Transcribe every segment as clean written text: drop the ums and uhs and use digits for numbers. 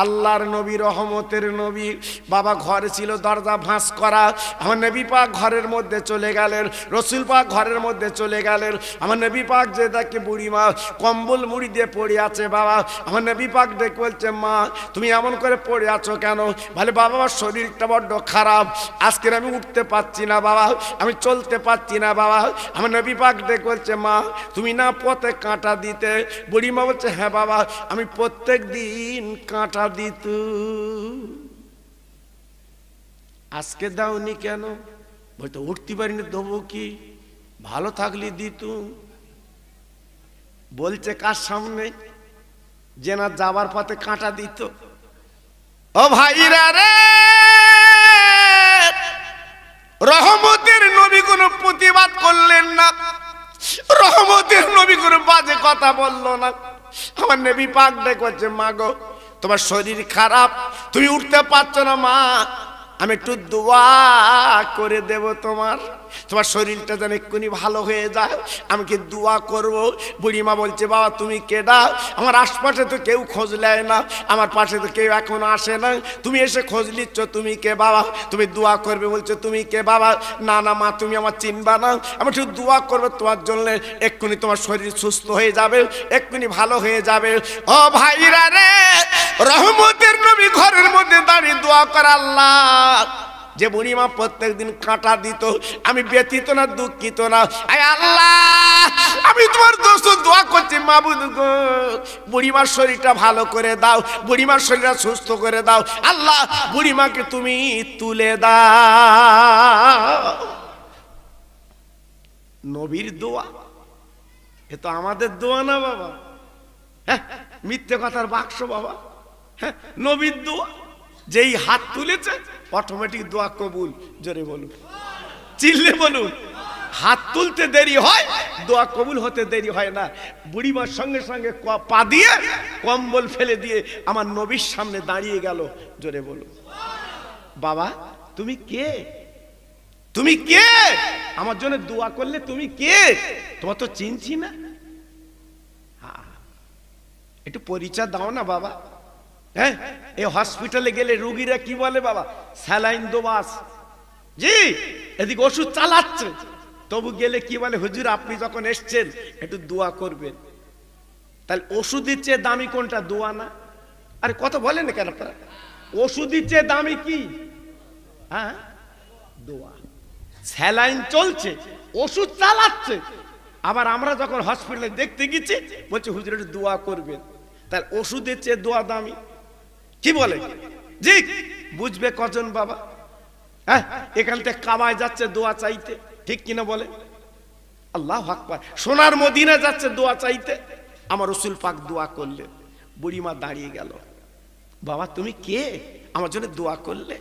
আল্লাহর নবী, রহমতের নবী। বাবা ঘরে ছিল দরজা ভাঁজ করা। আমার নবী পাক ঘরের মধ্যে চলে গেলেন, রসুল পাক ঘরের মধ্যে চলে গেলেন। আমার নবী পাক যে দেখে বুড়িমা কম্বল মুড়ি দিয়ে পড়ে আছে। বাবা আমার নবী পাক দেখে বলছে, মা তুমি এমন করে পড়ে আছো কেন? বলে, বাবা আমার শরীরটা বড্ড খারাপ, আজকের আমি উঠতে পারছি না বাবা, আমি চলতে পারছি না বাবা। আমার নবী পাক দেখে বলছে, মা তুমি না পথে কাঁটা দিতে? বুড়িমা বলছে, হ্যাঁ বাবা, আমি প্রত্যেক দিন কাঁটা দিত। আজকে দাওনি কেন? বলতো উঠতে পারিনি, দেবো কি? ভালো থাকলে দিত। বলছে কার সামনে? যে না যাবার পথে কাঁটা দিত। ও ভাইরা রে, রহমতের নবী কোনো প্রতিবাদ করলেন না, রহমতের নবী কোনো বাজে কথা বললো না। আমার নবী পাক দেখছে, মা গো তোমার শরীর খারাপ, তুমি উঠতে পারছো না, মা আমি একটু দোয়া করে দেব, তোমার শরীরটা যেন এক্ষুনি ভালো হয়ে যায়, আমি কি দোয়া করব? বুড়িমা বলছে, বাবা তুমি কেডা? আমার আশপাশে তো কেউ খোঁজ নেয় না, আমার পাশে তো কেউ এখনো আসে না, তুমি এসে খোঁজ নিচ্ছ, তুমি কে বাবা? তুমি দোয়া করবে বলছো, তুমি কে বাবা? না না মা, তুমি আমার চিনবা না, আমি একটু দোয়া করবো তোমার জন্য, এক্ষুনি তোমার শরীর সুস্থ হয়ে যাবে, এক্ষুনি ভালো হয়ে যাবে। ও ভাইরা রে, রহমতের নবী ঘরের মধ্যে দাঁড়িয়ে দোয়া করে, আল্লাহ যে বুড়িমা প্রত্যেক দিন কাঁটা দিত, আমি ব্যথিত না, দুঃখিত না, আয় আল্লাহ আমি তোমার দোস্ত দোয়া করছি, মাবুদ গো বুড়িমার শরীরটা ভালো করে দাও, বুড়িমার শরীরটা সুস্থ করে দাও, আল্লাহ বুড়িমাকে তুমি তুলে দাও। নবীর দোয়া, এ তো আমাদের দোয়া না বাবা, হ্যাঁ মিথ্যে কথার বাক্স বাবা। হ্যাঁ নবীর দোয়া, যেই হাত তুলেছে অটোমেটিক দোয়া কবুল। জোরে বলুন, চিল্লে বলুন। হাত তুলতে দেরি হয়, দোয়া কবুল হতে দেরি হয় না। বুড়িমার সঙ্গে সঙ্গে পা দিয়ে কম্বল ফেলে দিয়ে আমার নবীর সামনে দাঁড়িয়ে গেল। জোরে বলুন। বাবা তুমি কে? তুমি কে? আমার জন্য দোয়া করলে তুমি কে? তোমার তো চিনছি না, একটু পরিচয় দাও না বাবা। হ্যাঁ এই হসপিটালে গেলে রোগীরা কি বলে বাবা? স্যালাইন দোবাস, জি এদিকে ওষুধ চালাচ্ছে, তবু গেলে কি বলে? হুজুর আপনি যখন এসছেন একটু দোয়া করবেন। তাহলে ওষুধের চেয়ে দামি কোনটা? দোয়া না? আরে কথা বলেন না কেন আপনারা? ওষুধের চেয়ে দামি কি? হ্যাঁ দোয়া। স্যালাইন চলছে, ওষুধ চালাচ্ছে, আবার আমরা যখন হসপিটালে দেখতে গেছি বলছে হুজুর একটু দোয়া করবেন। তাহলে ওষুধের চেয়ে দোয়া দামি, কি বলে? জি বুঝবে কজন বাবা? হ্যাঁ এখান থেকে কাবায় যাচ্ছে দোয়া চাইতে, ঠিক কিনা বলে? আল্লাহু আকবার। সোনার মদিনা যাচ্ছে দোয়া চাইতে, আমার রাসূল পাক দোয়া করলেন। বুড়িমা দাঁড়িয়ে গেল, বাবা তুমি কে? আমার জন্য দোয়া করলে।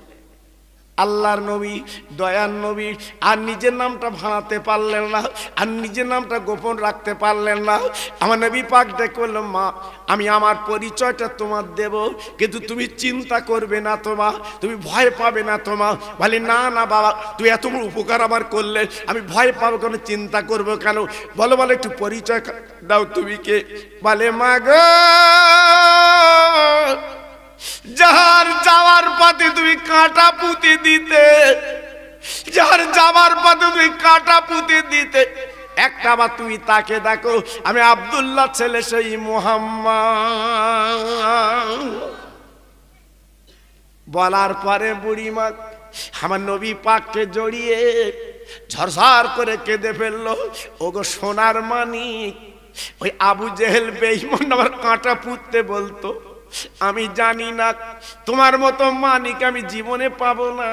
আল্লাহর নবী, দয়ার নবী, আর নিজের নামটা ভাঙাতে পারলেন না, আর নিজের নামটা গোপন রাখতে পারলেন না। আমার নবী পাক ডেকে বলল, মা আমি আমার পরিচয়টা তোমার দেব, কিন্তু তুমি চিন্তা করবে না তোমা, তুমি ভয় পাবে না তোমা। বলে না না বাবা, তুই এত বড় উপকার আমার করলে, আমি ভয় পাবো কেন, চিন্তা করবো কেন? বলো বলো একটু পরিচয় দাও, তুমি কে? বলে মা গো, যার যাওয়ার পথে তুমি কাঁটা পুঁতে দিতে, যার যাওয়ার পথে তুমি কাঁটা পুঁতে দিতে, একটা বার তুমি তাকে দেখো, আমি আব্দুল্লাহ ছেলে সেই মুহাম্মদ। বলার পরে বুড়িমা আমার নবী পাককে জড়িয়ে ঝরঝর করে কেঁদে ফেললো। ওগো সোনার মানিক, ওই আবু জেহেল বেঈমান আমার কাঁটা পুঁততে বলতো, আমি জানি না তোমার মতো মানিক আমি জীবনে পাবো না,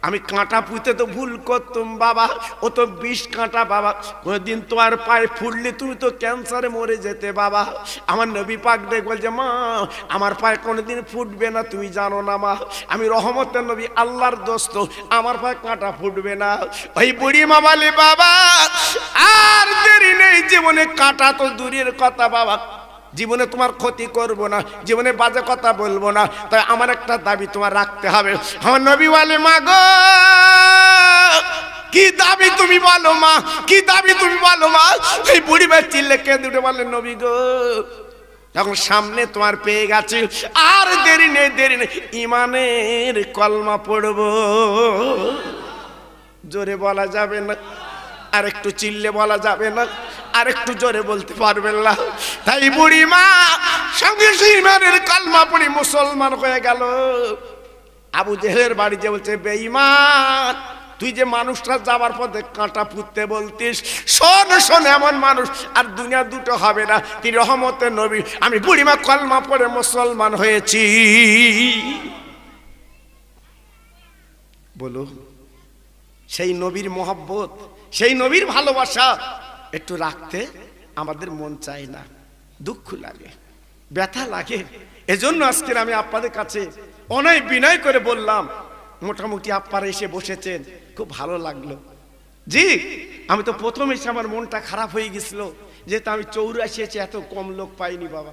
আমি কাঁটা পুঁতে তো ভুল করতাম বাবা, ও তো 20 কাঁটা বাবা, কোনদিন তোমার পায়ে ফুটলে তুমি তো ক্যান্সারে মরে যেতে বাবা। আমার নবী পাক দেখ বলছে, মা আমার পায়ে কোনোদিন ফুটবে না, তুমি জানো না মা আমি রহমতের নবী, আল্লাহর দোস্ত, আমার পায়ে কাঁটা ফুটবে না। ওই বুড়ি মা বলে, বাবা আর দেরি নেই, জীবনে কাঁটা তো দূরের কথা বাবা, জীবনে তোমার ক্ষতি করব না, জীবনে বাজে কথা বলবো না, তাই আমার একটা দাবি তোমার রাখতে হবে। আমার নবী বলে, মা গো কি দাবি তুমি বলো মা, কি দাবি তুমি বলো মা? এই বুড়ি ভাই চিল্লে কেঁদে উঠে বলে, নবী গো যখন সামনে তোমার পেয়ে গেছে, আর দেরি নেই, দেরি নেই, ইমানের কলমা পড়ব। জোরে বলা যাবে না, আর একটু চিল্লে বলা যাবে না, আর একটু জোরে বলতে পারবেন না। তাই বুড়ি মা সঙ্গে ইমানের কলমা পড়ি মুসলমান হয়ে গেল। আবু জেহেলের বাড়ি যে বলছে, বেঈমান, তুই যে মানুষটা যাবার পথে কাঁটা পুঁততে বলতিস, শোন শোন, এমন মানুষ আর দুনিয়া দুটো হবে না, তুই রহমতের নবী। আমি বুড়িমা কলমা পড়ে মুসলমান হয়েছি। বলো, সেই নবীর মহব্বত, সেই নবীর ভালোবাসা একটু রাখতে আমাদের মন চায় না, দুঃখ লাগে, ব্যথা লাগে। এজন্য আজকে আমি আপনাদের কাছে অনেক বিনয় করে বললাম, মোটামুটি আপনারা এসে বসেছেন, খুব ভালো লাগলো। জি, আমি তো প্রথম এসে আমার মনটা খারাপ হয়ে গেছিল, যেহেতু আমি 84 এসে এত কম লোক পাইনি বাবা।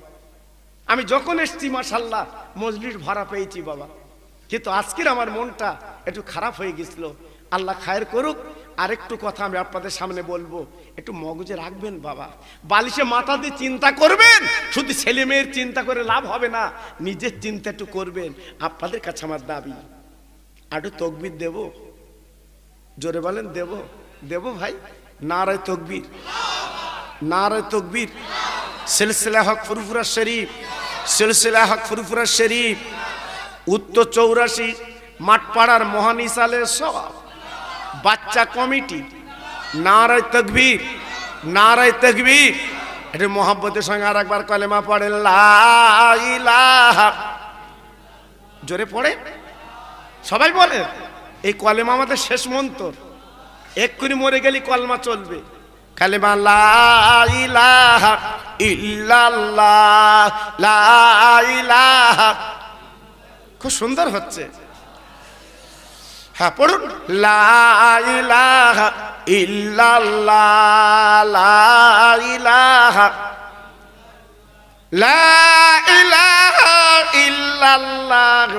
আমি যখন এসছি মাশাআল্লাহ মজলিস ভরা পেয়েছি বাবা, কিন্তু আজকের আমার মনটা একটু খারাপ হয়ে গেছিল। আল্লাহ খায়ের করুক। আরেকটু কথা আমি আপনাদের সামনে বলবো, একটু মগজে রাখবেন বাবা। বালিশে মাথা দিয়ে চিন্তা করবেন, শুধু ছেলে মেয়ের চিন্তা করে লাভ হবে না, নিজের চিন্তা একটু করবেন। আপনাদের কাছে আমার দাবি, একটু তকবীর দেব, জোরে বলেন, দেব দেব ভাই। নারায়ে তকবীর, নারায়ে তকবীর। সিলসিলা হক ফুরফুরা শরীফ, সিলসিলা হক ফুরফুরা শরীফ, উত্তর 84 মাঠপাড়ার মহানিসালের সওয়াব বাচ্চা কমিটি। নারায়ে তকবীর, নারায়ে তকবীর। এটা মোহাব্বতের সঙ্গে আর একবার কলেমা পড়ে, লা ইলাহা। জোরে পড়ে, সবাই বলে। এই কলেমা আমাদের শেষ মন্ত্র, এক্ষুনি মরে গেলে কলমা চলবে। কালেমা লা ইলাহা ইল্লাল্লাহ, লা ইলাহা। খুব সুন্দর হচ্ছে, হ্যাঁ পড়ুন, লা ইলাহা ইল্লাল্লাহ, লা ইলাহা, লা ইলাহা ইল্লাল্লাহ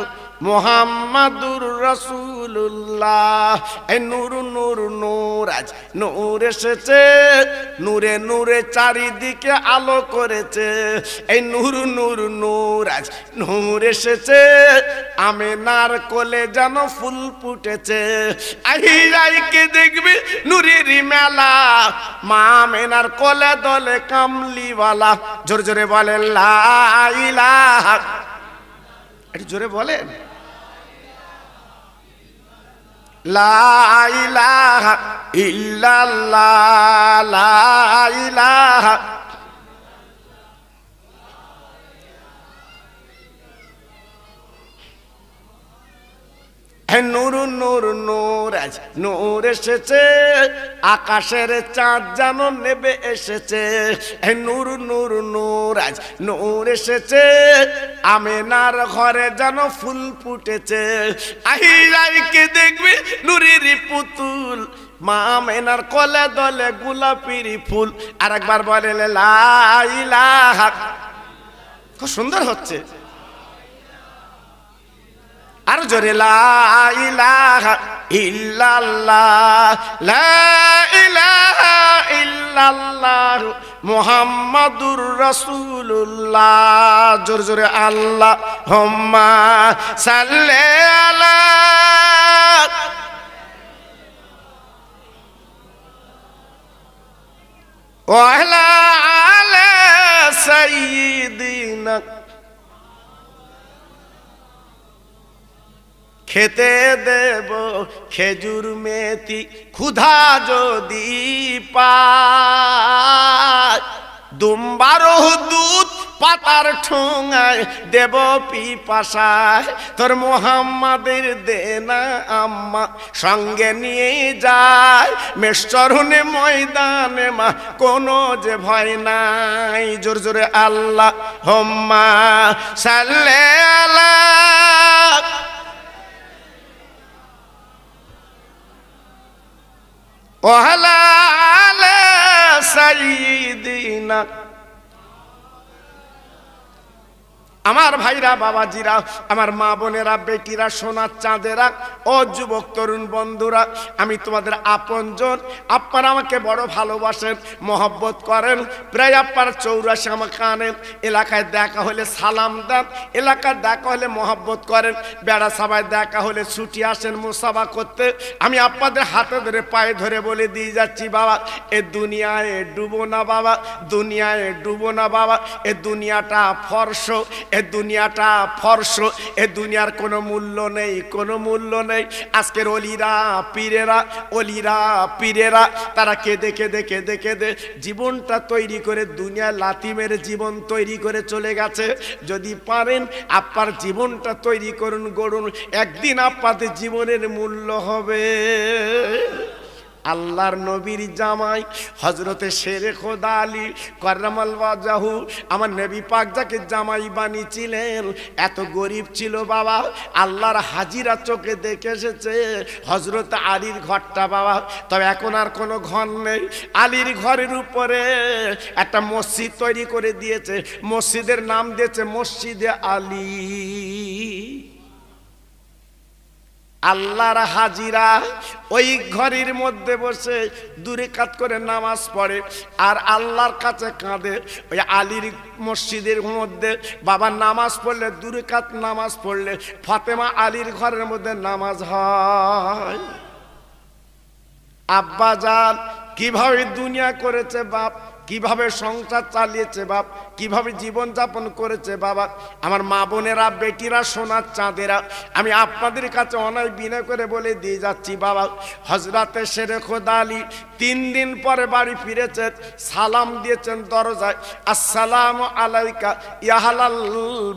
মুহাম্মাদুর রাসূলুল্লাহ। এই নূর নূর নূর, আজ নূর এসেছে, নূরে নূরে চারিদিকে আলো করেছে। এই নূর নূর নূর, আজ নূর এসেছে, আমেনার কোলে যেন ফুল ফুটেছে। আহিরাইকে দেখবি নূরের মেলা, মা আমেনার কোলে দলে কামলিওয়ালা। জোরে জোরে বলেন লা ইলাহা। একটু জোরে বলেন, লা ইলাহা ইল্লাল্লাহ, লা ইলাহা। নূর নূর নূর, আজ নূর এসেছে, আকাশের চাঁদ যেন নেবে এসেছে। নূর নূর নূর, আজ নূর এসেছে, আমেনার ঘরে যেন ফুল ফুটেছে। আহিরাইকে দেখবি নূরের পুতুল, মা আমেনার কোলে দলে গোলাপির ফুল। আর একবার বলে লা ইলাহা। খুব সুন্দর হচ্ছে, আর জোরে লা ইলাহা ইল্লাল্লাহ, লা ইলাহা ইল্লাল্লাহ মুহাম্মাদুর রাসূলুল্লাহ। জোরে জোরে আল্লাহুম্মা সাল্লি আলা ওয়া আলা আলি সাইয়্যিদিনা। খেতে দেব খেজুর মেথি ক্ষুধা যদি পায়, দুম্বার দুধ পাতার ঠোঙায় দেব পিপাসায়। তোর মোহাম্মদের দেনা আম্মা সঙ্গে নিয়ে যায়, মেশচরণে ময়দানে মা কোনো যে ভয় নাই। জোর জোরে আল্লাহুম্মা সাল্লি আলা ওয়া আলা আলি সাইয়্যিদিনা। আমার ভাইরা, বাবাজিরা, আমার মা বোনেরা, বেটিরা, সোনার চাঁদেরা, ও যুবক তরুণ বন্ধুরা, আমি তোমাদের আপনজন। আপনারা আমাকে বড় ভালোবাসেন, মহব্বত করেন। প্রায় আপনারা 84 আমাকে আনেন। এলাকায় দেখা হলে সালাম দেন, এলাকায় দেখা হলে মহব্বত করেন। বেড়া সবাই দেখা হলে ছুটি আসেন মুসাফা করতে। আমি আপনাদের হাতে ধরে পায়ে ধরে বলে দিয়ে যাচ্ছি, বাবা এ দুনিয়ায় ডুবো না বাবা, দুনিয়ায় ডুবো না বাবা। এ দুনিয়াটা ফর্শ, এ দুনিয়াটা ফর্শ, এ দুনিয়ার কোনো মূল্য নেই, কোনো মূল্য নেই। আজকের অলিরা পীরেরা, অলিরা পীরেরা, তারা কেঁদে কেঁদে কেঁদে কেঁদে জীবনটা তৈরি করে দুনিয়ায় লাথি মেরে জীবন তৈরি করে চলে গেছে। যদি পারেন আপনার জীবনটা তৈরি করুন, গড়ুন, একদিন আপনাদের জীবনের মূল্য হবে। আল্লাহর নবীর জামাই হযরতে শেরে খোদা আলী কাররামাল ওয়াজহু, আমার নবী পাক যাকে জামাই বানিয়েছিলেন, এত গরিব ছিল বাবা। আল্লাহর হাজিরা চোখে দেখে এসেছে হযরত আলীর ঘরটা বাবা। তবে এখন আর কোনো ঘর নেই। আলীর ঘরের উপরে একটা মসজিদ তৈরি করে দিয়েছে, মসজিদের নাম দিয়েছে মসজিদে আলী। আল্লাহর হাজিরা ওই ঘরের মধ্যে বসে দূরে কাত করে নামাজ পড়ে আর আল্লাহর কাছে কাঁদে। ওই আলীর মসজিদের মধ্যে বাবা নামাজ পড়লে, দূরে কাত নামাজ পড়লে ফাতেমা আলীর ঘরের মধ্যে নামাজ হয়। আব্বা জান কিভাবে দুনিয়া করেছে বাপ, কিভাবে সংসার চালিয়েছে বাপ, কিভাবে জীবন যাপন করেছে বাবা। আমার মা বোনেরা, বেটিরা, সোনার চাঁদেরা, আমি আপনাদের কাছে অনেক বিনয় করে বলে দিয়ে যাচ্ছি বাবা। হযরতে শেরে খোদা আলী 3 দিন পরে বাড়ি ফিরেছেন, সালাম দিয়েছেন দরজায়, আসসালামু আলাইকা ইয়াহালাল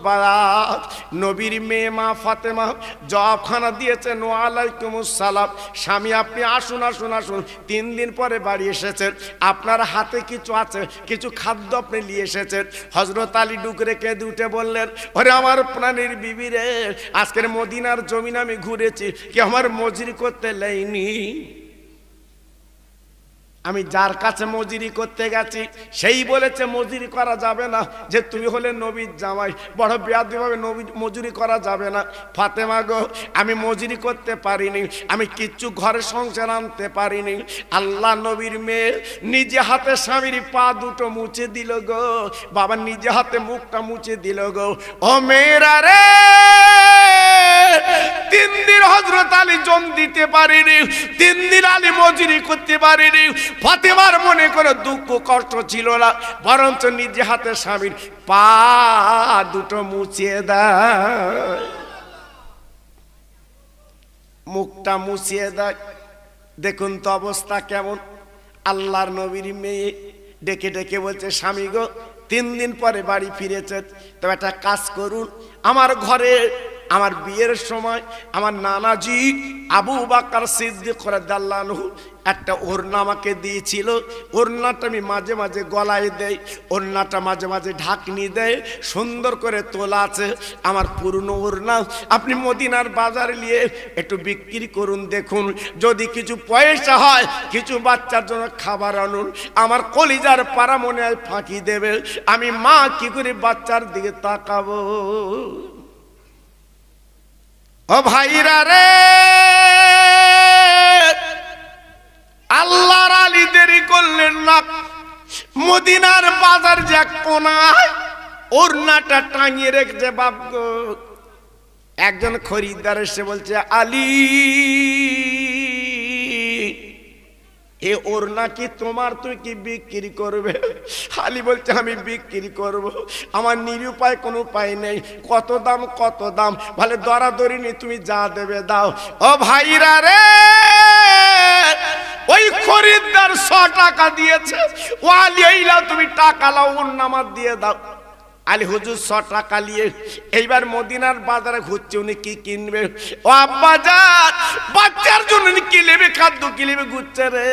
বারাত। নবীর মেয়ে মা ফাতেমা জবাবখানা দিয়েছেন, ওয়া আলাইকুমুস সালাম। স্বামী আপনি আসুন আসুন আসুন, 3 দিন পরে বাড়ি এসেছেন, আপনার হাতে কিছু আছে, কিছু খাদ্য আপনি নিয়ে এসেছেন। হযরত আলী ডুকরে কেঁদে উঠে বললেন, ওরে আমার প্রাণের বিবি রে, আজকের মদিনার জমিন আমি ঘুরেছি, কি আমার মজুরি করতে লাইনি। আমি যার কাছে মজুরি করতে গেছি সেই বলেছে মজুরি করা যাবে না, যে তুমি হলে নবীর জামাই, বড় বেয়াদবিভাবে মজুরি করা যাবে না। ফাতেমা গো, আমি মজুরি করতে পারিনি, আমি কিচ্ছু ঘরে সংসার আনতে পারিনি। আল্লাহ নবীর মেয়ে নিজে হাতে স্বামীর পা দুটো মুছে দিল গো বাবা, নিজে হাতে মুখটা মুছে দিল গো। ও মেয়েরা রে, 3 দিন হযরত আলী জন দিতে পারেনি, 3 দিন আলী মজুরি করতে পারেনি। ফাতেমার মনে করে দুঃখ কষ্ট ছিল না, বরঞ্চ নিজে হাতে স্বামীর পা দুটো মুছিয়ে দেয়, মুখটা মুছিয়ে দেয়। দেখুন তো অবস্থা কেমন। আল্লাহর নবীর মেয়ে ডেকে ডেকে বলছে, স্বামী গো 3 দিন পরে বাড়ি ফিরেছেন, তো একটা কাজ করুন, আমার ঘরে আমার বিয়ের সময় আমার নানাজি আবু বকর সিদ্দিক রাদিয়াল্লাহু আনহু একটা ওড়না আমাকে দিয়েছিল। ওড়নাটা আমি মাঝে মাঝে গলায় দেই, ওড়নাটা মাঝে মাঝে ঢাকনি দেয়, সুন্দর করে তোলা আছে আমার পুরনো ওড়না। আপনি মদিনার বাজারে নিয়ে একটু বিক্রি করুন, দেখুন যদি কিছু পয়সা হয়, কিছু বাচ্চার জন্য খাবার আনুন। আমার কলিজার পাড়া মনে হয় ফাঁকি দেবে, আমি মা কি করে বাচ্চার দিকে তাকাবো। ও ভাইরা রে, আল্লাহর আলী দেরি করলেন না। মদিনার বাজার যে এক কোনায় ওড়নাটা টাঙিয়ে রেখেছে বাপ গো। একজন খরিদ্দার এসে বলছে, আলী এ ওড়না কি তোমার, তুই কি বিক্রি করবে? আলী বলছে, আমি বিক্রি করব, আমার নিরুপায় কোনো উপায় নেই। কত দাম? কত দাম? বলে দরাদরি নেই, তুমি যা দেবে দাও। ও ভাইরা রে, ওই খরিদ্দার 100 টাকা দিয়েছে, ও আলী এই নাও তুমি টাকা লাও, ওড়না আমার দিয়ে দাও। আলী হুজুর 100 টাকা নিয়ে এইবার মদিনার বাজারে ঘুরছে, উনি কি কিনবে? ও আব্বা জান, বাচ্চার জন্য কি নেবে, খাদ্য কি নেবে, ঘুরছে রে।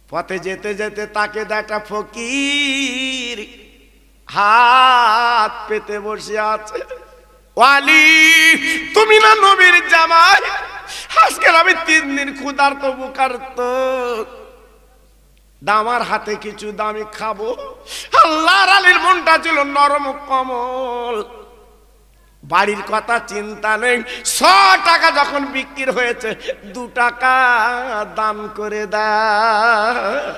পথে যেতে যেতে তাকে একটা ফকির হাত পেতে বসে আছে। ও আলী, তুমি না নবীর জামাই? আজকে আমি 3 দিন ক্ষুধার্ত বুকার্ত, দামার হাতে কিছু দামি খাবো। আল্লাহর আলীর মনটা ছিল নরম কমল, বাড়ির কথা চিন্তা নেই। 100 টাকা যখন বিক্রি হয়েছে 2 টাকা দান করে দেয়।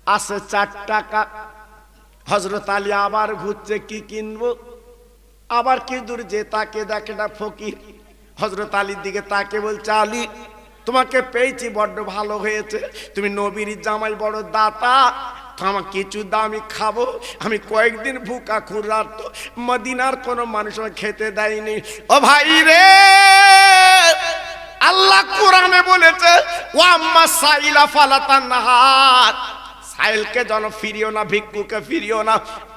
আছে 4 টাকা। হযরত আলী আবার ঘুরছে কি কিনবো, আবার কি দূর যে তাকে দেখে না ফকির। হযরত আলীর দিকে তাকে বলছে, আলী তোমাকে পেয়েছি, বড্ড ভালো হয়েছে, তুমি নবীর জামাই, বড় দাতা, আমার কিছু দাও আমি খাবো। আমি কয়েকদিন ভুকা খুরার, তো মদিনার কোন মানুষ খেতে দেয়নি। ও ভাই রে, আল্লাহ কোরআনে বলেছে ওয়াম্মা সাইলা ফালাতানহার, সাইলকে যেন ফিরিও না, ভিক্ষুকে ফিরিও না।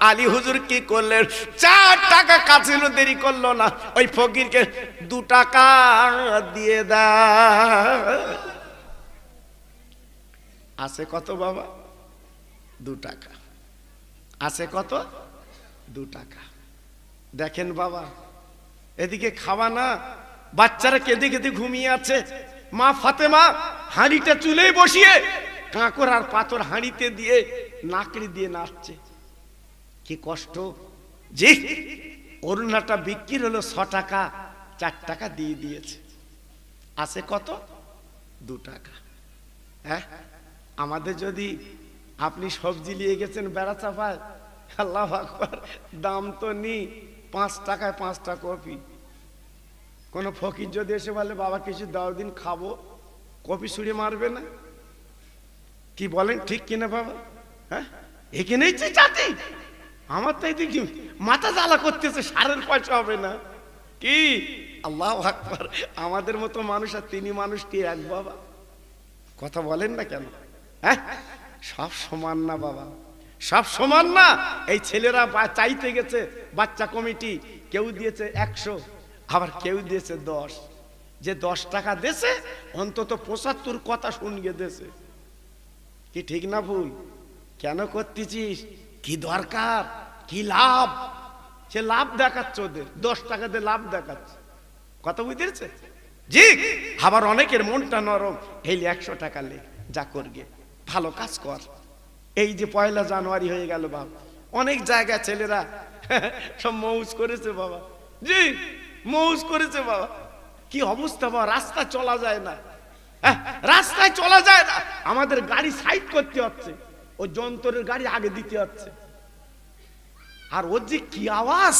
আলী হুজুর কি করলেন, 4 টাকা কাছে দেরি করলো না, ওই ফকিরকে 2 টাকা দিয়ে দেয়। আছে কত বাবা? 2 টাকা। আছে কত? 2 টাকা। দেখেন বাবা, এদিকে খাওয়া না, বাচ্চারা কেঁদে কেঁদে ঘুমিয়ে আছে। মা ফাতেমা হাঁড়িটা চুলেই বসিয়ে কাঁকর আর পাথর হাঁড়িতে দিয়ে নাকড়ি দিয়ে নাচছে। কি কষ্ট। জি, অরুণাটা বিক্রি হলো 100 টাকা, 4 টাকা দিয়ে দিয়েছে। আছে কত? 2 টাকা। হ্যাঁ, আমাদের যদি আপনি সবজি নিয়ে গেছেন বেড়া চাপায়, আল্লাহু আকবার, দাম তো নি 5 টাকায় 5টা কপি। কোন ফকির যদি এসে বলে বাবা কিছু দাও দিন খাবো, কপি ছুঁড়ে মারবে না? কি বলেন ঠিক কিনা বাবা? হ্যাঁ, এখানেই চাচি আমার তাই দেখি মাথা জ্বালা করতেছে, সারের পয়সা হবে না কি? আল্লাহু আকবার, আমাদের মতো মানুষ আর তিনি মানুষ কি এক বাবা? কথা বলেন না কেন? হ্যাঁ, সব সমান না বাবা, সব সমান না। এই ছেলেরা চাইতে গেছে, বাচ্চা কমিটি কেউ দিয়েছে 100, আবার কেউ দিয়েছে 10। যে 10 টাকা দিয়েছে অন্তত 75 কথা শুনিয়ে দিয়েছে। কি ঠিক না ভুল? কেন করতেছিস? কি দরকার? কি লাভ? সে লাভ দেখাচ্ছে, ওদের 10 টাকা দিয়ে লাভ দেখাচ্ছে। কথা বুঝতে? জি। আবার অনেকের মনটা নরম, এই 100 টাকা লে, যা করগে, ভালো কাজ কর। এই যে 1 জানুয়ারি হয়ে গেল বাবা, অনেক জায়গায় ছেলেরা সব মৌজ করেছে বাবা। জি, মৌজ করেছে বাবা। কি অবস্থা বাবা, রাস্তা চলা যায় না, রাস্তায় চলা যায় না। আমাদের গাড়ি সাইড করতে হচ্ছে, ও যন্ত্রের গাড়ি আগে দিতে হচ্ছে। আর ওর যে কি আওয়াজ!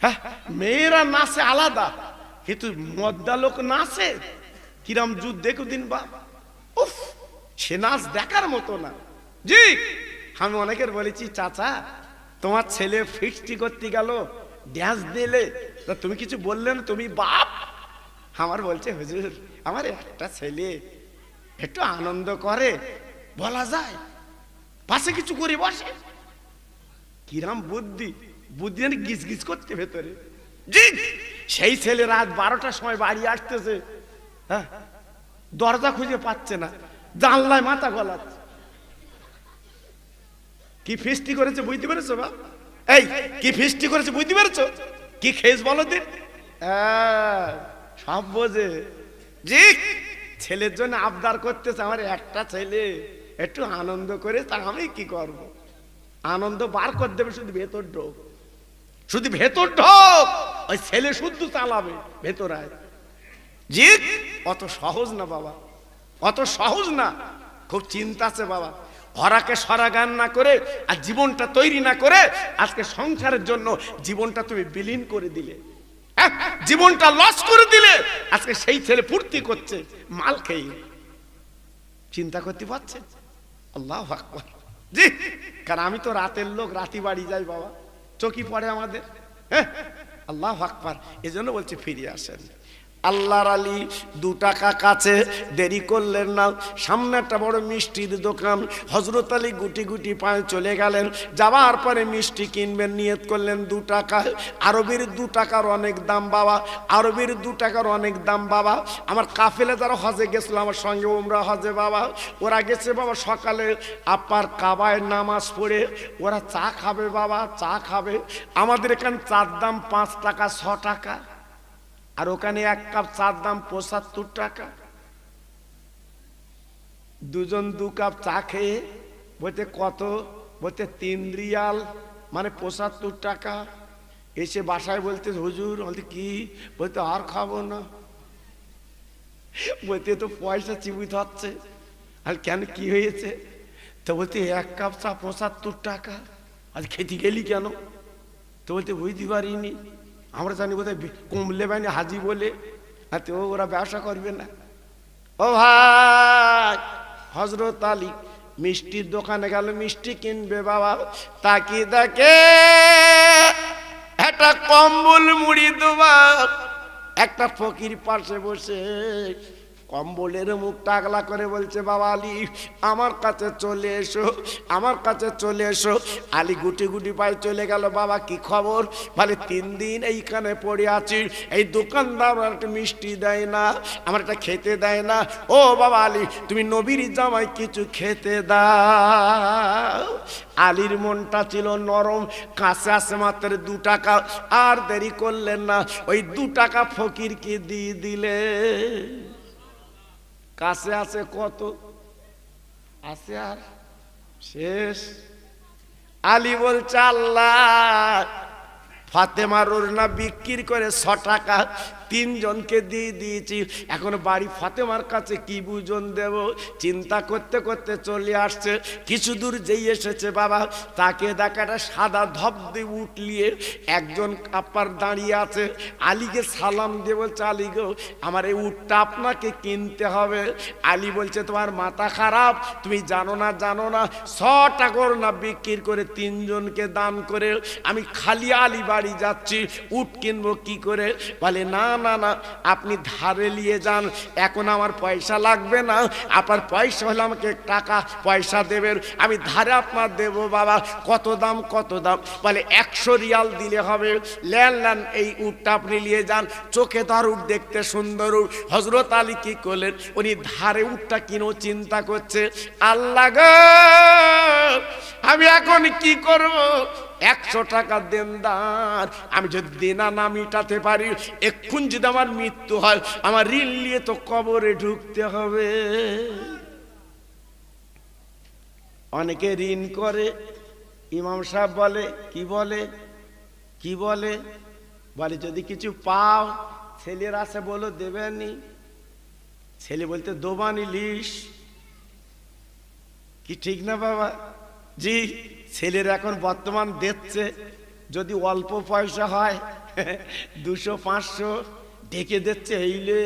হ্যাঁ, মেয়েরা নাচে আলাদা, কিন্তু মদ্দা লোক নাচে কিরম যুদ্ধ দেখো দিন বা, উফ, সে নাচ দেখার মতো না। জি, আমি অনেকের বলেছি, চাচা তোমার ছেলে ফিস্টি করতে গেল, ড্যান্স দিলে, তা তুমি কিছু বললে না, তুমি বাপ। আমার বলছে, হুজুর আমার একটা ছেলে একটু আনন্দ করে, বলা যায়, পাশে কিছু করে বসে। কিরাম বুদ্ধি, বুদ্ধি গিজ গিজ করতে ভেতরে। জি, সেই ছেলে রাত 12টার সময় বাড়ি আসতেছে, হ্যাঁ, দরজা খুঁজে পাচ্ছে না, জানলায় মাথা গলাচ্ছে। কি ফিস্টি করেছে বুঝতে পেরেছো বা? এই কি ফিস্টি করেছে বুঝতে পেরেছো? কি খেস বলো দিন? সব বোঝে। জি, ছেলের জন্য আবদার করতেছে, আমার একটা ছেলে একটু আনন্দ করে, তা আমি কি করব? আনন্দ বার করে দেবে, শুধু ভেতর ঢোক, শুধু ভেতর ঢোক, ওই ছেলে শুদ্ধ চালাবে ভেতরায়। জি, অত সহজ না বাবা, অত সহজ না, খুব চিন্তা আছে বাবা। হরাকে সরা গান না করে আর জীবনটা তৈরি না করে আজকে সংসারের জন্য জীবনটা তুমি বিলীন করে দিলে, জীবনটা লস করে দিলে। আজকে সেই ছেলে ফুর্তি করছে মাল খেয়ে, চিন্তা করতে পারছেন? আল্লাহু আকবার। জি, কারণ আমি তো রাতের লোক, রাতি বাড়ি যাই বাবা, চকি পড়ে আমাদের। হ্যাঁ, আল্লাহু আকবার। এজন্য বলছি ফিরে আসেন। আল্লাহর আলী 2 টাকা কাছে, দেরি করলেন না। সামনে একটা বড় মিষ্টির দোকান, হযরত আলী গুটি গুটি পায়ে চলে গেলেন। যাওয়ার পরে মিষ্টি কিনবেন, নিয়ত করলেন 2 টাকা। আরবের 2 টাকার অনেক দাম বাবা, আরবের 2 টাকার অনেক দাম বাবা। আমার কাফেলে যারা হজে গেছিল আমার সঙ্গে, ওমরা হজে বাবা, ওরা গেছে বাবা সকালে আপনার কাবায় নামাজ পড়ে ওরা চা খাবে বাবা, চা খাবে। আমাদের এখানে চার দাম 5 টাকা 6 টাকা, আর ওখানে 1 কাপ চার দাম 75 টাকা। দুজন 2 কাপ চা খেয়ে বলতে কত? বলতে 3 রিয়াল, মানে 75 টাকা। এসে বাসায় বলতে হুজুর, বলতে কি? বলতে আর খাবো না। বলতে তো পয়সা চিবুত হচ্ছে। আর কেন, কি হয়েছে? তো বলতে 1 কাপ চা 75 টাকা, আজ খেতে গেলি কেন? তো বলতে বুঝতে পারিনি, আমরা জানি বোধহয় কমলে বাইনি হাজি বলে, আর তো ওরা ব্যবসা করবে না। ও ভাই, হযরত আলী মিষ্টির দোকানে গেল, মিষ্টি কিনবে বাবা, তাকি দেখে একটা কম্বল মুড়ি দেওয়া একটা ফকির পাশে বসে কম্বলের মুখ টাকলা করে বলছে, বাবা আলী আমার কাছে চলে এসো, আমার কাছে চলে এসো। আলী গুটি গুটি পায়ে চলে গেল। বাবা কি খবর? বলে 3 দিন এইখানে পড়ে আছি, এই দোকানদার একটা মিষ্টি দেয় না, আমার একটা খেতে দেয় না। ও বাবা আলী, তুমি নবীর জামাই কিছু খেতে দাও। আলীর মনটা ছিল নরম, কাছে আসে মাত্র 2 টাকা। আর দেরি করলেন না, ওই 2 টাকা ফকিরকে দিয়ে দিলে। কাছে আছে কত আছে, আর শেষ। আলী বলছে, আল্লাহ ফাতেমার ওড়না বিক্রি করে 6 টাকা 3 জনকে দিয়ে দিয়েছি, এখন বাড়ি ফাতেমার কাছে কি বুঝন দেব? চিন্তা করতে করতে চলে আসছে। কিছু দূর যেই এসেছে বাবা, তাকে দেখাটা সাদা ধবধবে উট নিয়ে একজন আপার দাঁড়িয়ে আছে। আলীকে সালাম দিয়ে বলছে, আলী গো, আমার এই উটটা আপনাকে কিনতে হবে। আলী বলছে, তোমার মাথা খারাপ, তুমি জানো না 6 টাকার না বিক্রি করে 3 জনকে দান করে আমি খালি আলী বাড়ি যাচ্ছি, উট কিনবো কি করে? বলে, না না না, আপনি ধারে নিয়ে যান, এখন আমার পয়সা লাগবে না, আপনার পয়সা হলে আমাকে টাকা পয়সা দেবেন, আমি ধারে আপনার দেব। বাবা কত দাম, কত দাম? বলে 100 রিয়াল দিলে হবে। লেন লেন, এই উটটা আপনি নিয়ে যান, চোখে তার উট, দেখতে সুন্দর উট। হযরত আলী কি করলেন, উনি ধারে উটটা কিনেও চিন্তা করছে, আল্লাহ গো আমি এখন কি করব? 100 টাকা দেনদার, আমি যদি দেনা না মিটাতে পারি, এক্ষুন যদি আমার মৃত্যু হয়, আমার ঋণ নিয়ে তো কবরে ঢুকতে হবে। অনেকে ঋণ করে। ইমাম সাহেব বলে, কি বলে, কি বলে? বলে যদি কিছু পাও, ছেলের আছে বলো দেবেনি। ছেলে বলতে দোবানি লিস, কি ঠিক না বাবা? জি, ছেলের এখন বর্তমান দিচ্ছে, যদি অল্প পয়সা হয় 200-500 ডেকে দিচ্ছে এইলে,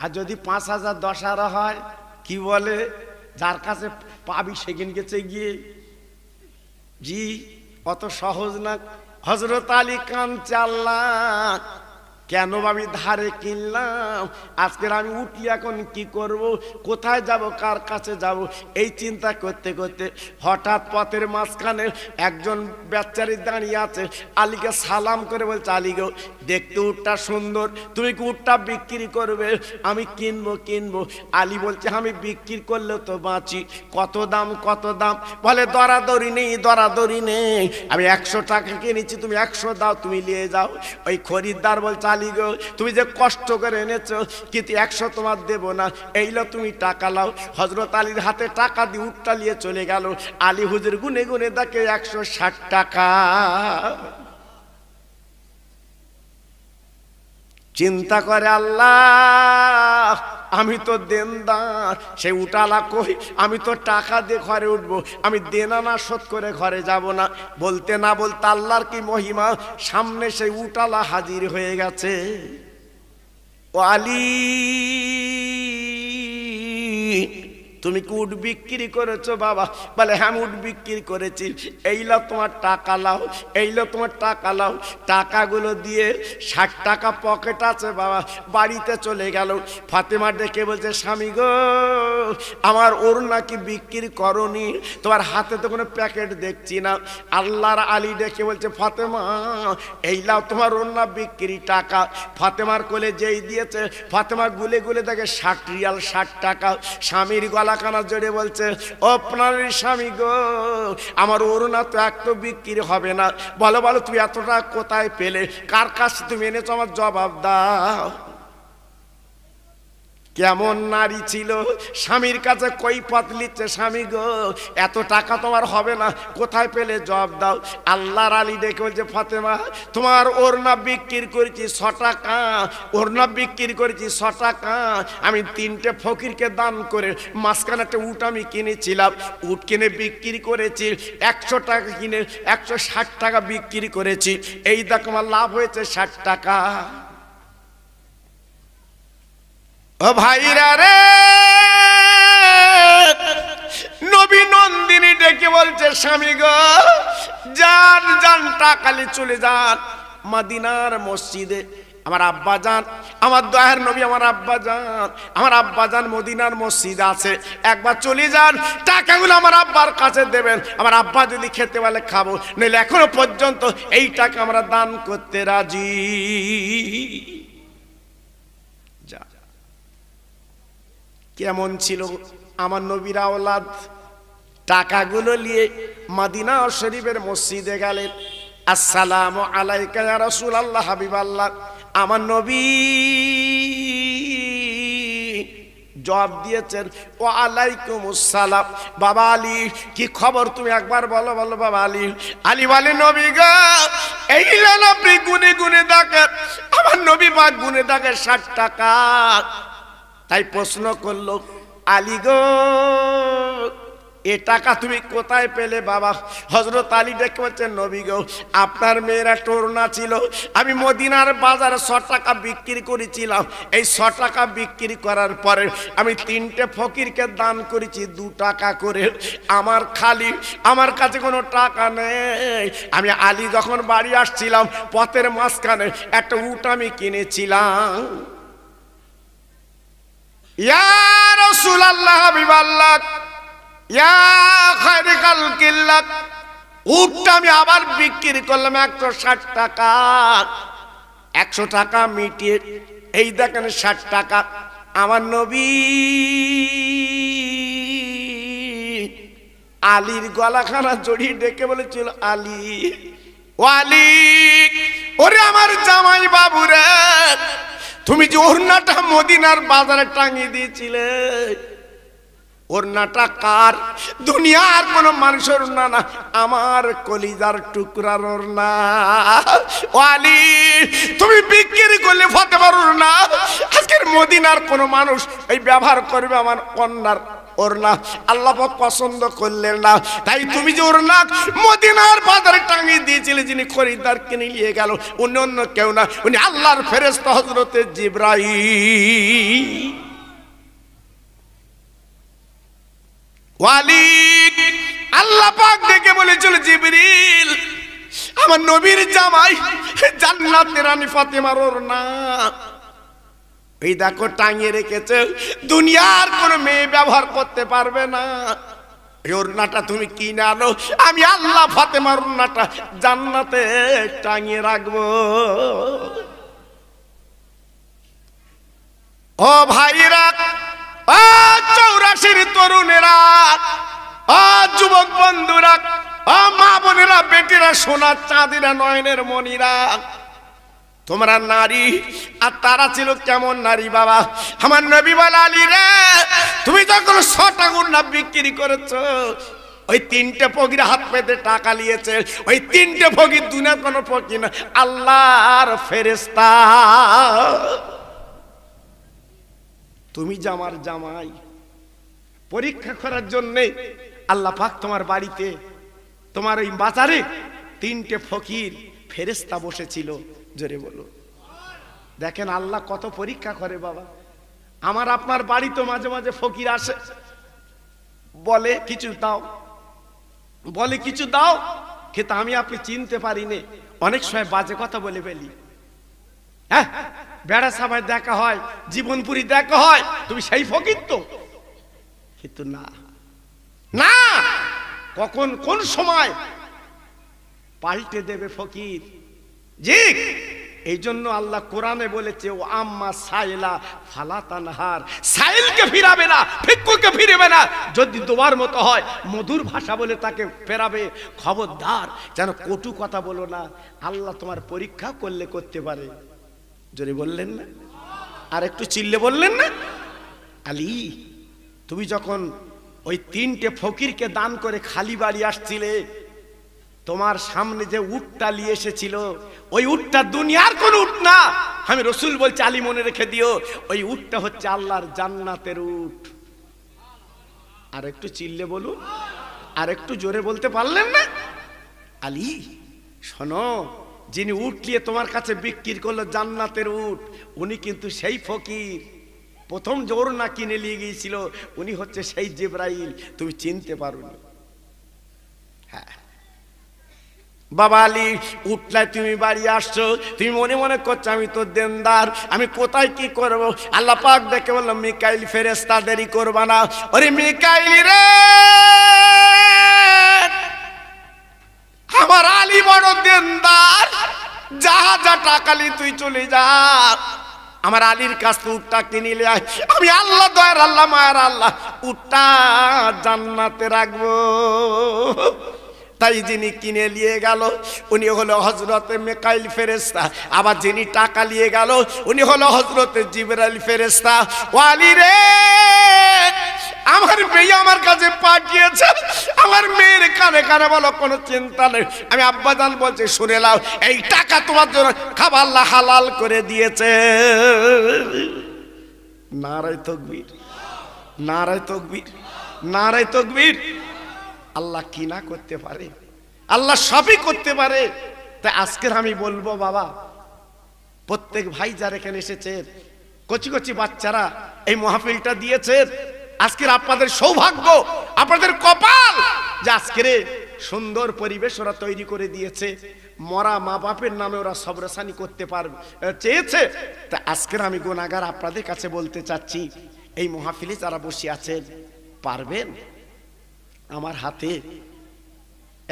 আর যদি 5000 10,000 হয়, কি বলে, যার কাছে পাবি সেদিন গেছে গিয়ে। জি, অত সহজ না। হযরত আলী কাঁদছে, আল্লাহ কেন আমি ধারে কিনলাম, আজকের আমি উঠি এখন কি করব, কোথায় যাব, কার কাছে যাব, এই চিন্তা করতে করতে হঠাৎ পথের মাঝখানে একজন বেচারি দাঁড়িয়ে আছে। আলীকে সালাম করে বলছে, আলী গো, দেখতে উটটা সুন্দর, তুমি কি উটটা বিক্রি করবে? আমি কিনবো কিনবো। আলী বলছে, আমি বিক্রি করলেও তো বাঁচি, কত দাম, কত দাম? বলে দরাদরি নেই, দরাদরি নেই, আমি 100 টাকা কিনেছি, তুমি 100 দাও, তুমি নিয়ে যাও। ওই খরিদ্দার বলছে, আলী গো, তুমি যে কষ্ট করে এনেছো, কিন্তু 100 তোমার দেব না, এইলো তুমি টাকা লাও। হযরত আলীর হাতে টাকা দিয়ে উটটা নিয়ে চলে গেল। আলী হুজুর গুনে গুনে দেখে 160 টাকা। চিন্তা করে, আল্লাহ আমি তো দেনদার, সেই উটালা কই, আমি তো টাকা দিয়ে ঘরে উঠবো, আমি দেনা না শোধ করে ঘরে যাব না। বলতে না বলতে আল্লাহর কি মহিমা, সামনে সেই উটালা হাজির হয়ে গেছে। ও আলী, তুমি কি উট বিক্রি করেছো? বাবা বলে, হ্যাঁ উট বিক্রি করেছি। এইলো তোমার টাকা লাও, এইলো তোমার টাকা লাও। টাকাগুলো দিয়ে 60 টাকা পকেট আছে বাবা, বাড়িতে চলে গেল। ফাতেমা ডেকে বলছে, স্বামী গো, আমার ওড়না কি বিক্রি করনি? তোমার হাতে তো কোনো প্যাকেট দেখছি না। আল্লাহর আলী ডেকে বলছে, ফাতেমা এই লাও তোমার ওড়না বিক্রি টাকা। ফাতেমার কোলে যেই দিয়েছে, ফাতেমা গুলে গুলে দেখে 60 রিয়াল, 60 টাকা। স্বামীর গলা কানা জড়ে বলছে, ও আপনার স্বামী গো, আমার ওড়না তো এক তো বিক্রি হবে না। বলো বলো, তুমি এত টাকা কোথায় পেলে, কার কাছে তুমি এনেছো, আমার জবাব দাও। কেমন নারী ছিল, স্বামীর কাছে কৈফিয়ত নিচ্ছে, স্বামী গো এত টাকা তোমার হবে না, কোথায় পেলে জবাব দাও। আল্লাহর আলী ডেকে বলছে ফাতেমা তোমার ওড়না বিক্রি করেছি 6 টাকা, ওড়না বিক্রি করেছি 6 টাকা, আমি 3টে ফকিরকে দান করে মাঝখানে একটা উট আমি কিনেছিলাম, উট কিনে বিক্রি করেছি 100 টাকা, কিনে 160 টাকা বিক্রি করেছি, এই দেখো আমার লাভ হয়েছে 60 টাকা। ও ভাইরা রে, নবী নন্দিনী ডেকে বলছে স্বামী গো যান যান টাকালি চলে যান মদিনার মসজিদে, আমার আব্বা যান, আমার দয়ার নবী আমার আব্বা যান, আমার আব্বা যান মদিনার মসজিদ আছে, একবার চলে যান, টাকাগুলো আমার আব্বার কাছে দেবেন, আমার আব্বা যদি খেতে বলে খাবো, নইলে এখনো পর্যন্ত এই টাকা আমরা দান করতে রাজি। যা কেমন ছিল আমার নবীর আওলাদ, টাকাগুলো নিয়ে মদিনা শরীফের মসজিদে গেলেন। আসসালামু আলাইকা ইয়া রাসূলুল্লাহ হাবিবাল্লাহ, আমার নবী জবাব দিয়েছেন ওয়া আলাইকুমুস সালাম। বাবা আলী কি খবর তুমি একবার বলো, বলো বাবা আলী। আলী বলে নবী গো এই নেন আপনি গুনে গুনে দেখেন, আমার নবী পাক গুনে দেখে 60 টাকা। তাই প্রশ্ন করলো আলী গো এ টাকা তুমি কোথায় পেলে বাবা? হযরত আলী ডেকে বলছেন নবী গো আপনার মেয়েরা টোরনা ছিল, আমি মদিনার বাজারে 100 টাকা বিক্রি করেছিলাম, এই 100 টাকা বিক্রি করার পরে আমি 3টে ফকিরকে দান করেছি 2 টাকা করে, আমার কাছে কোনো টাকা নেই। আমি আলী যখন বাড়ি আসছিলাম পথের মাঝখানে একটা উট আমি কিনেছিলাম। ইয়া রাসূলুল্লাহ হাবিবাল্লাহ ইয়া খায়রে খালকিল্লাহ, উটটা আমি আবার বিক্রি করলাম 160 টাকা, 100 টাকা মিটিয়ে এই দেখেন 60 টাকা। আমার নবী আলীর গলাখানা জড়িয়ে ডেকে বলেছিল আলী ও আলী, ওরে আমার জামাই বাবু রে, তুমি যে ওড়নাটা মদিনার বাজারে টাঙিয়ে দিয়েছিলে ওড়নাটা কার? দুনিয়ার কোন মানুষের ওড়না না, আমার কলিজার টুকরার ওড়না। ও আলী তুমি বিক্রি করলে ফাতেমার ওড়না, আজকের মদিনার কোন মানুষ এই ব্যবহার করবে আমার কন্যার ওড়না, আল্লাহ পাক পছন্দ করলেন না। তাই তুমি যে ওড়না মদিনার বাজারে টাঙিয়ে দিয়েছিলে, যিনি খরিদ্দার কিনে নিয়ে গেল উনি অন্য কেউ না, উনি আল্লাহর ফেরেশতা হযরতে জিবরাইল। ওয়ালি আল্লাহ পাক ডেকে বলেছিল জিবরিল আমার নবীর জামাই জান্নাতের রানী ফাতেমার ওড়না এই দেখো টাঙিয়ে রেখেছে, দুনিয়ার কোনো মেয়ে ব্যবহার করতে পারবে না, এই ওড়নাটা তুমি কিনে আনো, আমি আল্লাহ ফাতেমার ওড়নাটা জান্নাতে টাঙিয়ে রাখবো। ও ভাইরা, ও 84 তরুণেরা, ও যুবক বন্ধুরা, ও মা বোনেরা, বেটিরা, সোনার চাঁদিরা, নয়নের মণিরা, তোমরা নারী, আর তারা ছিল কেমন নারী বাবা? আমার নবী বলে আলী রে তুমি যখন 100 টাকা ওড়না বিক্রি করেছো, ওই 3টে ফকির হাত পেতে টাকা নিয়েছে, ওই 3টে ফকির দুনিয়ার কোনো ফকির না, আল্লাহর ফেরেশতা। তুমি যে আমার জামাই, পরীক্ষা করার জন্য আল্লাহ পাক তোমার বাড়িতে, তোমার ওই বাজারে 3টে ফকির ফেরেশতা বসেছিল। জোরে বলো, দেখেন আল্লাহ কত পরীক্ষা করে বাবা। আমার আপনার বাড়ি তো মাঝে মাঝে ফকির আসে, বলে কিছু দাও, বলে কিছু দাও, কিন্তু আমি আপনি চিনতে পারি না, অনেক সময় বাজে কথা বলে ফেলি। হ্যাঁ, বেড়া সবাই দেখা হয়, জীবনপুরি দেখা হয়, তুমি সেই ফকির তো? কিন্তু না না, কখন কোন সময় পাল্টে দেবে ফকির। জি, এই জন্য আল্লাহ কোরআনে বলেছে ও আম্মা সাইলা ফালা তানহার, সাইলকে ফিরাবে না, ভিক্ষুককে ফিরাবে না, যদি তোমার মতো হয় মধুর ভাষা বলে তাকে ফেরাবে, খবরদার যেন কটু কথা বলো না, আল্লাহ তোমার পরীক্ষা করলে করতে পারে। জোরে বললেন না? আর একটু চিল্লে বললেন না? আলী, তুমি যখন ওই 3টে ফকিরকে দান করে খালি বাড়ি আসছিলে, তোমার সামনে যে উটটা নিয়ে এসেছিল, ওই উটটা দুনিয়ার কোন উট না। আমি রসুল বলছি, আলী মনে রেখে দিও, ওই উটটা হচ্ছে আল্লাহর জান্নাতের উট। আর একটু চিল্লে বলুন, আর একটু জোরে বলতে পারলেন না? আলী শোনো, যিনি উট নিয়ে তোমার কাছে বিক্রি করলো জান্নাতের উট, উনি কিন্তু সেই ফকির প্রথম জোর না কিনে নিয়ে গিয়েছিল, উনি হচ্ছে সেই জিবরাইল। তুমি চিনতে পারোনি। হ্যাঁ বাবা আলী, উঠলাই তুমি বাড়ি আসছো, তুমি মনে মনে করছো আমি তো দেনদার, আমি কোথায় কি করব। আল্লাহ পাক দেখে বলল, মিকাইল ফেরেশতা, দেরি করবা না। ওরে মিকাইল রে, আমার আলী বড় দেনদার, যা যা টাকা লি তুই চলে যা, আমার আলীর কাছ থেকে উটটা কিনে নিয়ে আয়। আমি আল্লাহ দয়ার আল্লাহ মায়ের আল্লাহ উটটা জান্নাতে রাখবো। তাই যিনি কিনে নিয়ে গেল উনি হলো হযরতে মিকাইল ফেরেশতা, আবার যিনি টাকা নিয়ে গেল উনি হলো হযরতে জিবরাইল ফেরেশতা। ওয়ালি রে, আমার মেয়ে আমার কাছে পাঠিয়েছে, আমার মেয়ের কানে কানে বলো কোনো চিন্তা নেই। আমি আব্বাজান বলছি, শুনে নাও, এই টাকা তোমার জন্য খাবার আল্লাহ হালাল করে দিয়েছে। নারায়ে তাকবীর, নারায়ে তাকবীর, নারায়ে তাকবীর। আল্লাহ কি না করতে পারে? আল্লাহ সবই করতে পারে। তাই আজকের আমি বলবো বাবা, প্রত্যেক ভাই যারা এখানে এসেছে, কচি কচি বাচ্চারা এই মাহফিলটা দিয়েছে, আজকের আপনাদের সৌভাগ্য, আপনাদের কপাল যে আজকের সুন্দর পরিবেশ ওরা তৈরি করে দিয়েছে। মরা মা বাপের নামে ওরা সবরসানি করতে পারবে চেয়েছে। তা আজকের আমি গুনাহগার আপনাদের কাছে বলতে চাচ্ছি, এই মাহফিলে যারা বসে আছেন, পারবেন আমার হাতে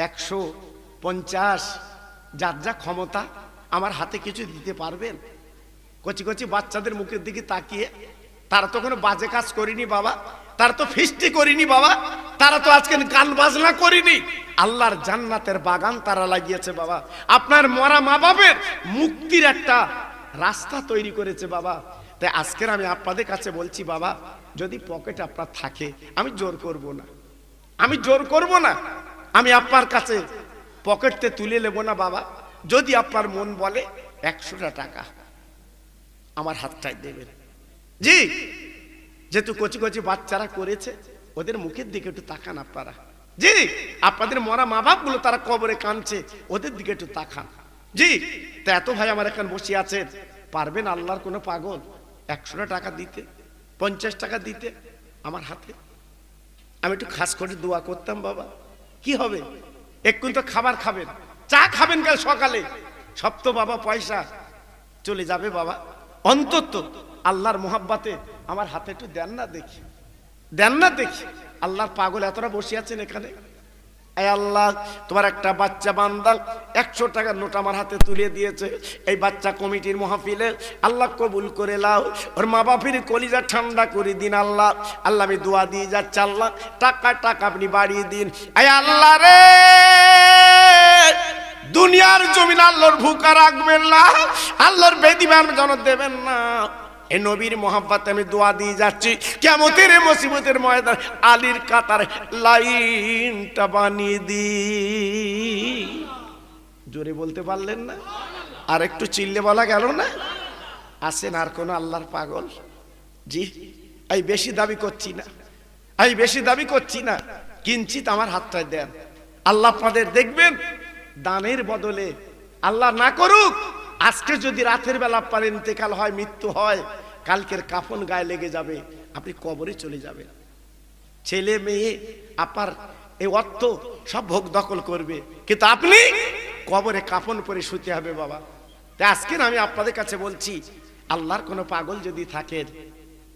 150 যার যা ক্ষমতা আমার হাতে কিছু দিতে পারবেন? কচি কচি বাচ্চাদের মুখের দিকে তাকিয়ে, তারা তো কোনো বাজে কাজ করিনি বাবা, তারা তো ফিস্টি করিনি বাবা, তারা তো আজকে গান বাজনা করিনি, আল্লাহর জান্নাতের বাগান তারা লাগিয়েছে বাবা। আপনার মরা মা বাপের মুক্তির একটা রাস্তা তৈরি করেছে বাবা। তাই আজকের আমি আপনাদের কাছে বলছি বাবা, যদি পকেট আপনার থাকে, আমি জোর করব না, আমি জোর করব না, আমি আপনার কাছে পকেটতে তুলে নেব না বাবা। যদি আপনার মন বলে 100টা টাকা আমার হাতটায় দেবেন, জি, যেহেতু কচি কচি বাচ্চারা করেছে, ওদের মুখের দিকে একটু তাকান আপনারা, জি, আপনাদের মরা মা বাপ গুলো তারা কবরে কাঁদছে, ওদের দিকে একটু তাকান, জি। তা এত ভাই আমার এখানে বসে আছেন, পারবেন আল্লাহর কোনো পাগল 100টা টাকা দিতে, 50 টাকা দিতে আমার হাতে? আমি একটু খাস করে দোয়া করতাম বাবা, কি হবে? একটু তো খাবার খাবেন, চা খাবেন কাল সকালে, সব তো বাবা পয়সা চলে যাবে বাবা। অন্তত আল্লাহর মোহাব্বতে আমার হাতে একটু দেন না দেখি, দেন না দেখি। আল্লাহর পাগল এতটা বসে আছেন এখানে। এই আল্লাহ, তোমার একটা বাচ্চা বান্দা 100 টাকার নোট আমার হাতে তুলে দিয়েছে, এই বাচ্চা কমিটির মাহফিলে আল্লাহ কবুল করে লাও, ওর মা বাপের কলিজা ঠান্ডা করে দিন আল্লাহ। আল্লাহ আমি দোয়া দিয়ে যাচ্ছি, আল্লাহ টাকা টাকা আপনি বাড়িয়ে দিন। এই আল্লাহ রে, দুনিয়ার জমিন আল্লাহর ভুকা রাখবেন না, আল্লাহর বেদিমান জন দেবেন না। এই নবীর মোহাব্বতে আমি দোয়া দিয়ে যাচ্ছি, কিয়ামতের মুসিবতের ময়দান আলীর কাতার লাইনটা বানিয়ে দি। জোরে বলতে পারলেন না? আর একটু চিল্লে বলা গেল না? আসেন আর কোন আল্লাহর পাগল? জি, এই বেশি দাবি করছি না, এই বেশি দাবি করছি না, কিঞ্চিত আমার হাতটায় দেন। আল্লাহ আপনাদের দেখবেন দানের বদলে, আল্লাহ না করুক, আজকে যদি রাতের বেলা আপনার ইন্তেকাল হয়, মৃত্যু হয়, কালকের কাফন গায়ে লেগে যাবে, আপনি কবরে চলে যাবেন। ছেলে মেয়ে আপনার এই অর্থ সব ভোগ দখল করবে, কিন্তু আপনি কবরে কাফন পরে শুতে হবে বাবা। তাই আজকে আমি আপনাদের কাছে বলছি, আল্লাহর কোনো পাগল যদি থাকেন,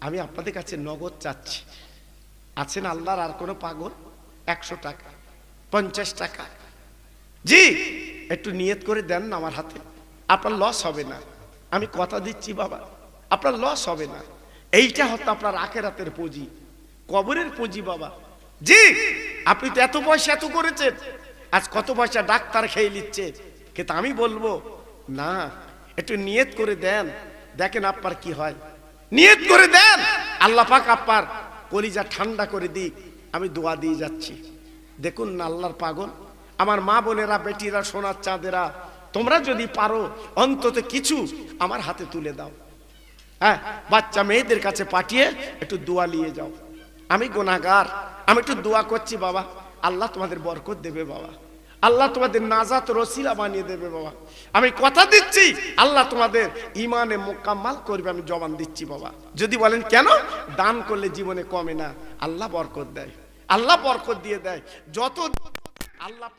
আমি আপনাদের কাছে নগদ চাচ্ছি। আছেন আল্লাহর আর কোনো পাগল? 100 টাকা, 50 টাকা, জি, একটু নিয়ত করে দেন না আমার হাতে, আপনার লস হবে না, আমি কথা দিচ্ছি বাবা, আপনার লস হবে না। এইটা হতো আপনার আখিরাতের পুঁজি, কবরের পুঁজি বাবা। জি, আপনি তো এত পয়সা এত করেছেন, আজ কত পয়সা ডাক্তার খেয়ে নিচ্ছে, কিন্তু আমি বলবো না, একটু নিয়ত করে দেন, দেখেন আপনার কি হয়। নিয়ত করে দেন, আল্লাহ পাক আপনার কলিজা ঠান্ডা করে দিক। আমি দোয়া দিয়ে যাচ্ছি। দেখুন না আল্লাহর পাগল, আমার মা বোনেরা, বেটিরা, সোনার চাঁদেরা, তোমরা যদি পারো অন্তত কিছু আমার হাতে তুলে দাও। হ্যাঁ, বাচ্চা মেয়েদের কাছে পাঠিয়ে একটু দোয়া নিয়ে যাও। আমি গুনাহগার, আমি একটু দোয়া করছি বাবা, আল্লাহ তোমাদের বরকত দেবে বাবা, আল্লাহ তোমাদের নাজাত রসিলা বানিয়ে দেবে বাবা। আমি কথা দিচ্ছি আল্লাহ তোমাদের ইমানে মোকাম্মাল করবে, আমি জবান দিচ্ছি বাবা। যদি বলেন কেন, দান করলে জীবনে কমে না, আল্লাহ বরকত দেয়, আল্লাহ বরকত দিয়ে দেয়। যত আল্লাহ